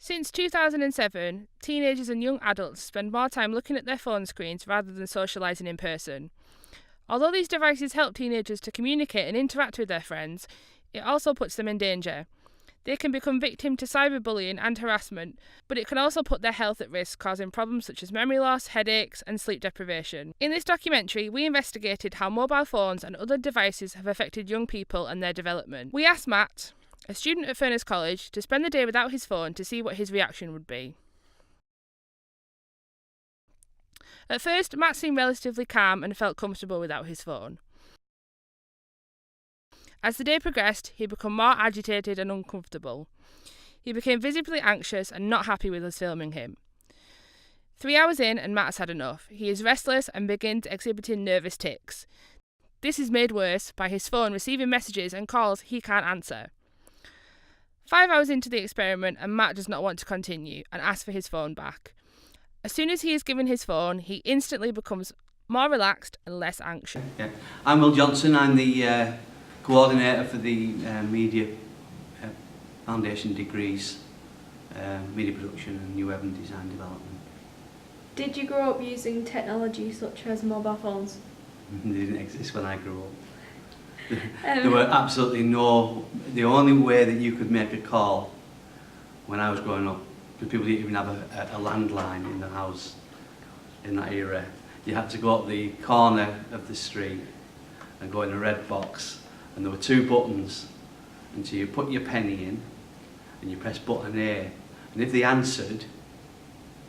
Since 2007, teenagers and young adults spend more time looking at their phone screens rather than socialising in person. Although these devices help teenagers to communicate and interact with their friends, it also puts them in danger. They can become victim to cyberbullying and harassment, but it can also put their health at risk, causing problems such as memory loss, headaches, and sleep deprivation. In this documentary, we investigated how mobile phones and other devices have affected young people and their development. We asked Matt, a student at Furness College, to spend the day without his phone to see what his reaction would be. At first, Matt seemed relatively calm and felt comfortable without his phone. As the day progressed, he became more agitated and uncomfortable. He became visibly anxious and not happy with us filming him. 3 hours in, and Matt has had enough. He is restless and begins exhibiting nervous tics. This is made worse by his phone receiving messages and calls he can't answer. 5 hours into the experiment, and Matt does not want to continue and asks for his phone back. As soon as he is given his phone, he instantly becomes more relaxed and less anxious. Yeah. I'm Will Johnson. I'm the coordinator for the Media Foundation degrees, Media Production and New Web and Design Development. Did you grow up using technology such as mobile phones? They didn't exist when I grew up. There were absolutely the only way that you could make a call when I was growing up, because people didn't even have a landline in the house in that era. You had to go up the corner of the street and go in a red box, and there were 2 buttons, and so you put your penny in and you press button A, and if they answered,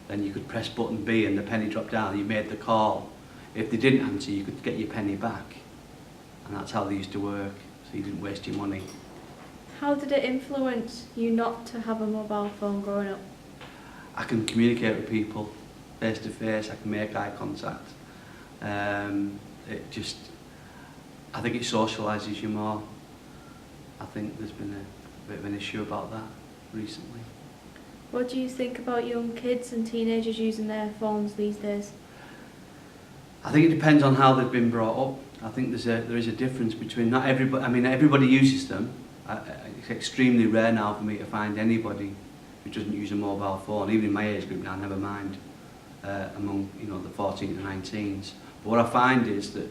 then you could press button B and the penny dropped down, you made the call. If they didn't answer, you could get your penny back, and that's how they used to work, so you didn't waste your money. How did it influence you not to have a mobile phone growing up? I can communicate with people face to face, I can make eye contact. I think it socialises you more. I think there's been a bit of an issue about that recently. What do you think about young kids and teenagers using their phones these days? I think it depends on how they've been brought up. I think there is a difference between not everybody. I mean, everybody uses them. It's extremely rare now for me to find anybody who doesn't use a mobile phone, even in my age group now. Never mind among the 14 to 19s. But what I find is that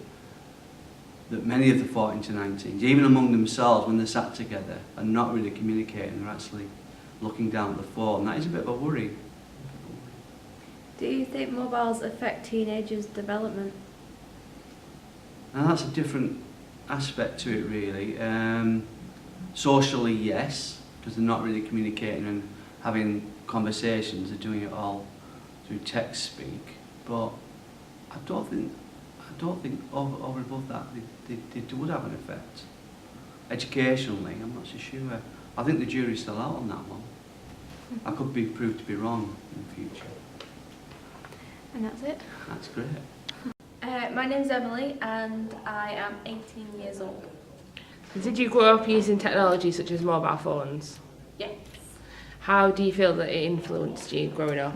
many of the 14 to 19s, even among themselves, when they're sat together, are not really communicating. They're actually looking down at the phone. That is a bit of a worry. Do you think mobiles affect teenagers' development? And that's a different aspect to it, really. Socially, yes, because they're not really communicating and having conversations. They're doing it all through text speak. But I don't think over and above that they would have an effect. Educationally, I'm not so sure. I think the jury's still out on that one. I could be proved to be wrong in the future. And that's it. That's great. My name's Emily and I am 18 years old. Did you grow up using technology such as mobile phones? Yes. How do you feel that it influenced you growing up?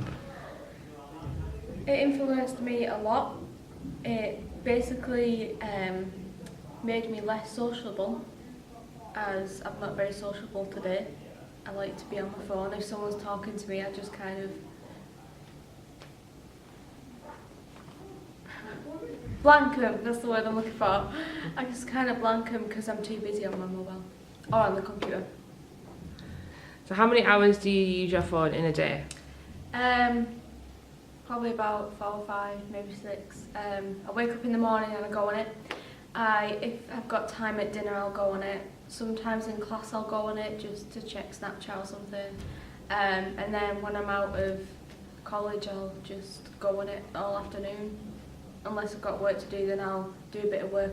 It influenced me a lot. It basically made me less sociable, as I'm not very sociable today. I like to be on my phone. If someone's talking to me, I just kind of blank them, that's the word I'm looking for. I just kind of blank them because I'm too busy on my mobile or on the computer. So how many hours do you use your phone in a day? Probably about 4 or 5, maybe 6. I wake up in the morning and I go on it. If I've got time at dinner, I'll go on it. Sometimes in class I'll go on it just to check Snapchat or something. And then when I'm out of college, I'll just go on it all afternoon. Unless I've got work to do, then I'll do a bit of work